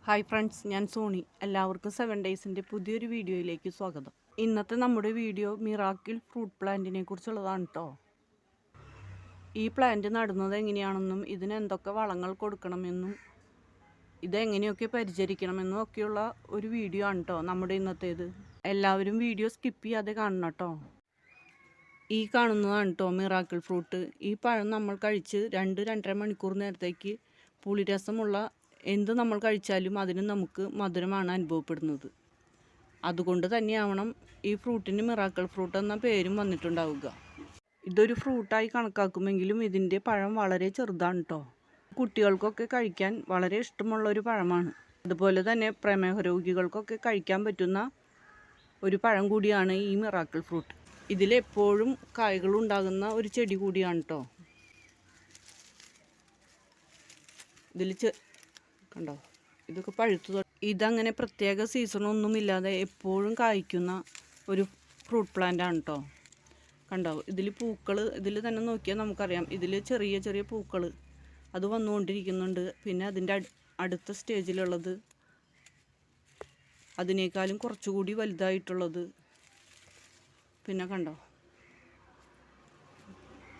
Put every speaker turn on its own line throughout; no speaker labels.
Hi friends, ഞാൻ Sony. എല്ലാവർക്കും 7 ഡേയ്സിൻ്റെ പുതിയൊരു വീഡിയോയിലേക്ക് സ്വാഗതം. ഇന്നത്തെ നമ്മുടെ വീഡിയോ മിറാക്കിൾ ഫ്രൂട്ട് പ്ലാന്റിനെ കുറിച്ചുള്ളതാണ് കേട്ടോ. ഈ പ്ലാന്റ് നടുന്നത് എങ്ങനെയാണെന്നും ഇതിന് എന്തൊക്കെ വളങ്ങൾ കൊടുക്കണമെന്നും ഇതെങ്ങനെയൊക്കെ പരിചരിക്കണമെന്നും ഒക്കെയുള്ള ഒരു വീഡിയോ ആണ് കേട്ടോ നമ്മുടെ ഇന്നത്തേത്. എല്ലാവരും വീഡിയോ സ്കിപ്പ് ചെയ്യാതെ കാണണം കേട്ടോ. ഈ കാണുന്നതാണ് കേട്ടോ മിറാക്കിൾ ഫ്രൂട്ട്. ഈ പഴം നമ്മൾ കഴിച്ച് 2-2.5 മണിക്കൂർ നേരത്തേക്ക് പുളിരസമുള്ള എന്ത് നമ്മൾ കഴിച്ചാലും അതിന് നമുക്ക് മധുരമാണ് അനുഭവപ്പെടുന്നത്. അതുകൊണ്ട് തന്നെയാവണം ഈ ഫ്രൂട്ടിന് മിറാക്കിൾ ഫ്രൂട്ട് എന്ന പേരും വന്നിട്ടുണ്ടാവുക. ഇതൊരു ഫ്രൂട്ടായി കണക്കാക്കുമെങ്കിലും ഇതിൻ്റെ പഴം വളരെ ചെറുതാണ് കേട്ടോ. കുട്ടികൾക്കൊക്കെ കഴിക്കാൻ വളരെ ഇഷ്ടമുള്ള ഒരു പഴമാണ്. അതുപോലെ തന്നെ പ്രമേഹ രോഗികൾക്കൊക്കെ കഴിക്കാൻ പറ്റുന്ന ഒരു പഴം കൂടിയാണ് ഈ മിറാക്കിൾ ഫ്രൂട്ട്. ഇതിലെപ്പോഴും കായ്കളുണ്ടാകുന്ന ഒരു ചെടി കൂടിയാണ് കേട്ടോ. ഇതിൽ കണ്ടോ, ഇതൊക്കെ പഴുത്തു. ഇതങ്ങനെ പ്രത്യേക സീസണൊന്നുമില്ലാതെ എപ്പോഴും കായ്ക്കുന്ന ഒരു ഫ്രൂട്ട് പ്ലാന്റ് ആണ് കേട്ടോ. കണ്ടോ, ഇതിൽ പൂക്കൾ, ഇതിൽ തന്നെ നോക്കിയാൽ നമുക്കറിയാം ഇതിൽ ചെറിയ ചെറിയ പൂക്കൾ അത് വന്നുകൊണ്ടിരിക്കുന്നുണ്ട്. പിന്നെ അതിൻ്റെ അടുത്ത സ്റ്റേജിലുള്ളത്, അതിനേക്കാളും കുറച്ചുകൂടി വലുതായിട്ടുള്ളത്. പിന്നെ കണ്ടോ,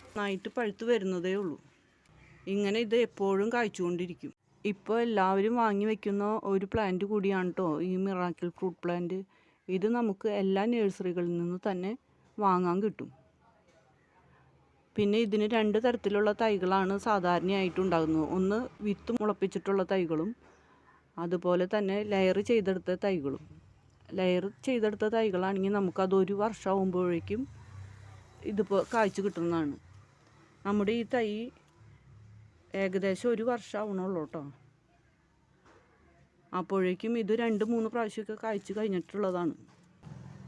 നന്നായിട്ട് പഴുത്ത് വരുന്നതേ ഉള്ളൂ. ഇങ്ങനെ ഇത് എപ്പോഴും കായ്ച്ചുകൊണ്ടിരിക്കും. ഇപ്പോൾ എല്ലാവരും വാങ്ങി വയ്ക്കുന്ന ഒരു പ്ലാന്റ് കൂടിയാണ് കേട്ടോ ഈ മിറാക്കിൾ ഫ്രൂട്ട് പ്ലാന്റ്. ഇത് നമുക്ക് എല്ലാ നഴ്സറികളിൽ നിന്ന് തന്നെ വാങ്ങാൻ കിട്ടും. പിന്നെ ഇതിന് 2 തരത്തിലുള്ള തൈകളാണ് സാധാരണയായിട്ടുണ്ടാകുന്നത്. ഒന്ന് വിത്ത് മുളപ്പിച്ചിട്ടുള്ള തൈകളും അതുപോലെ തന്നെ ലെയർ ചെയ്തെടുത്ത തൈകളും. ലെയർ ചെയ്തെടുത്ത തൈകളാണെങ്കിൽ നമുക്കത് 1 വർഷമാകുമ്പോഴേക്കും ഇതിപ്പോൾ കായ്ച്ചു കിട്ടുന്നതാണ്. നമ്മുടെ ഈ തൈ ഏകദേശം 1 വർഷമാവണുള്ളൂ കേട്ടോ. അപ്പോഴേക്കും ഇത് 2-3 പ്രാവശ്യമൊക്കെ കായ്ച്ചു കഴിഞ്ഞിട്ടുള്ളതാണ്.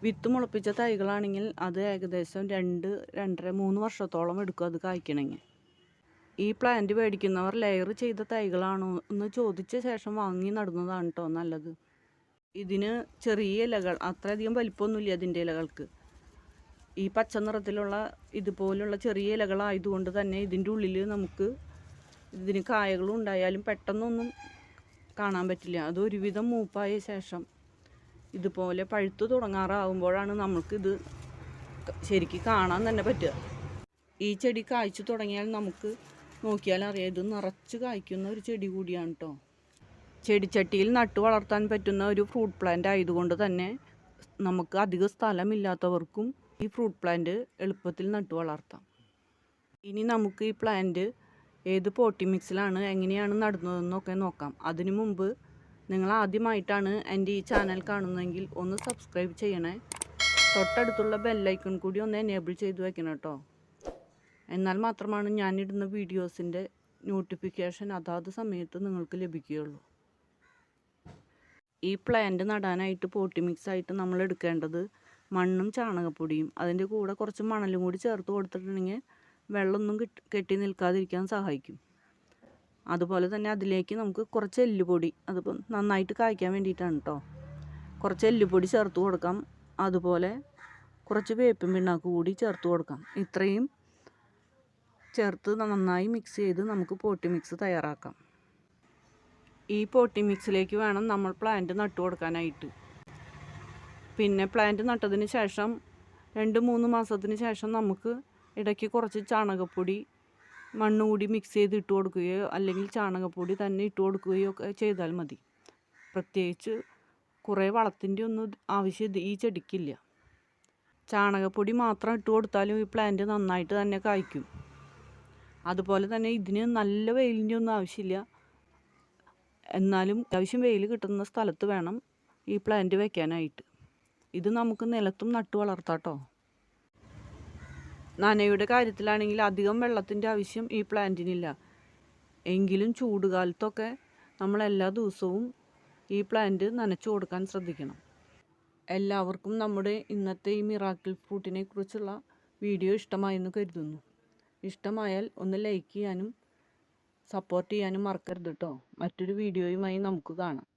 വിത്ത് മുളപ്പിച്ച തൈകളാണെങ്കിൽ അത് ഏകദേശം 2-2.5-3 വർഷത്തോളം എടുക്കും അത് കായ്ക്കണമെങ്കിൽ. ഈ പ്ലാന്റ് മേടിക്കുന്നവർ ലെയർ ചെയ്ത തൈകളാണോ എന്ന് ചോദിച്ച ശേഷം വാങ്ങി നടുന്നതാണ് കേട്ടോ നല്ലത്. ഇതിന് ചെറിയ ഇലകൾ, അത്രയധികം വലിപ്പമൊന്നുമില്ല അതിൻ്റെ ഇലകൾക്ക്. ഈ പച്ച നിറത്തിലുള്ള ഇതുപോലുള്ള ചെറിയ ഇലകളായതുകൊണ്ട് തന്നെ ഇതിൻ്റെ ഉള്ളിൽ നമുക്ക് ഇതിന് കായകളും ഉണ്ടായാലും പെട്ടെന്നൊന്നും കാണാൻ പറ്റില്ല. അത് ഒരുവിധം മൂപ്പായ ശേഷം ഇതുപോലെ പഴുത്തു തുടങ്ങാറാവുമ്പോഴാണ് നമുക്കിത് ശരിക്കും കാണാൻ തന്നെ പറ്റുക. ഈ ചെടി കായ്ച്ചു തുടങ്ങിയാൽ നമുക്ക് നോക്കിയാൽ അറിയാം ഇത് നിറച്ച് കായ്ക്കുന്ന ഒരു ചെടി കൂടിയാണ് കേട്ടോ. ചെടിച്ചട്ടിയിൽ നട്ടു വളർത്താൻ പറ്റുന്ന ഒരു ഫ്രൂട്ട് പ്ലാന്റ് ആയതുകൊണ്ട് തന്നെ നമുക്ക് അധികം സ്ഥലമില്ലാത്തവർക്കും ഈ ഫ്രൂട്ട് പ്ലാന്റ് എളുപ്പത്തിൽ നട്ടു വളർത്താം. ഇനി നമുക്ക് ഈ പ്ലാന്റ് ഏത് പോട്ടി മിക്സിലാണ് എങ്ങനെയാണ് നടുന്നതെന്നൊക്കെ നോക്കാം. അതിനു മുമ്പ് നിങ്ങൾ ആദ്യമായിട്ടാണ് എൻ്റെ ഈ ചാനൽ കാണുന്നതെങ്കിൽ ഒന്ന് സബ്സ്ക്രൈബ് ചെയ്യണേ. തൊട്ടടുത്തുള്ള ബെല്ലൈക്കൺ കൂടി ഒന്ന് എനേബിൾ ചെയ്ത് വെക്കണം കേട്ടോ. എന്നാൽ മാത്രമാണ് ഞാനിടുന്ന വീഡിയോസിൻ്റെ നോട്ടിഫിക്കേഷൻ അതാത് സമയത്ത് നിങ്ങൾക്ക് ലഭിക്കുകയുള്ളൂ. ഈ പ്ലാന്റ് നടാനായിട്ട് പോട്ടി മിക്സായിട്ട് നമ്മൾ എടുക്കേണ്ടത് മണ്ണും ചാണകപ്പൊടിയും അതിൻ്റെ കൂടെ കുറച്ച് മണലും കൂടി ചേർത്ത് കൊടുത്തിട്ടുണ്ടെങ്കിൽ വെള്ളമൊന്നും കെട്ടി നിൽക്കാതിരിക്കാൻ സഹായിക്കും. അതുപോലെ തന്നെ അതിലേക്ക് നമുക്ക് കുറച്ച് എല്ലുപൊടി, അതിപ്പോൾ നന്നായിട്ട് കായ്ക്കാൻ വേണ്ടിയിട്ടാണ് കേട്ടോ, കുറച്ച് എല്ലുപൊടി ചേർത്ത് കൊടുക്കാം. അതുപോലെ കുറച്ച് വേപ്പിൻ പിണ്ണാക്ക് കൂടി ചേർത്ത് കൊടുക്കാം. ഇത്രയും ചേർത്ത് നന്നായി മിക്സ് ചെയ്ത് നമുക്ക് പോട്ടി മിക്സ് തയ്യാറാക്കാം. ഈ പോട്ടി മിക്സിലേക്ക് വേണം നമ്മൾ പ്ലാന്റ് നട്ടു കൊടുക്കാനായിട്ട്. പിന്നെ പ്ലാന്റ് നട്ടതിന് ശേഷം 2-3 മാസത്തിന് ശേഷം നമുക്ക് ഇടയ്ക്ക് കുറച്ച് ചാണകപ്പൊടി മണ്ണ് കൂടി മിക്സ് ചെയ്ത് ഇട്ട് കൊടുക്കുകയോ അല്ലെങ്കിൽ ചാണകപ്പൊടി തന്നെ ഇട്ട് കൊടുക്കുകയോ ഒക്കെ ചെയ്താൽ മതി. പ്രത്യേകിച്ച് കുറേ വളത്തിൻ്റെ ഒന്നും ആവശ്യം ഈ ചെടിക്കില്ല. ചാണകപ്പൊടി മാത്രം ഇട്ട് കൊടുത്താലും ഈ പ്ലാന്റ് നന്നായിട്ട് തന്നെ കായ്ക്കും. അതുപോലെ തന്നെ ഇതിന് നല്ല വെയിലിൻ്റെ ഒന്നും ആവശ്യമില്ല. എന്നാലും അത്യാവശ്യം വെയിൽ കിട്ടുന്ന സ്ഥലത്ത് വേണം ഈ പ്ലാന്റ് വയ്ക്കാനായിട്ട്. ഇത് നമുക്ക് നിലത്തും നട്ടു വളർത്താം കേട്ടോ. നനയുടെ കാര്യത്തിലാണെങ്കിൽ അധികം വെള്ളത്തിൻ്റെ ആവശ്യം ഈ പ്ലാന്റിനില്ല. എങ്കിലും ചൂടുകാലത്തൊക്കെ നമ്മൾ എല്ലാ ദിവസവും ഈ പ്ലാന്റ് നനച്ചു കൊടുക്കാൻ ശ്രദ്ധിക്കണം. എല്ലാവർക്കും നമ്മുടെ ഇന്നത്തെ ഈ മിറാക്കിൾ ഫ്രൂട്ടിനെ കുറിച്ചുള്ള വീഡിയോ ഇഷ്ടമായെന്ന് കരുതുന്നു. ഇഷ്ടമായാൽ ഒന്ന് ലൈക്ക് ചെയ്യാനും സപ്പോർട്ട് ചെയ്യാനും മറക്കരുത് കേട്ടോ. മറ്റൊരു വീഡിയോയുമായി നമുക്ക് കാണാം.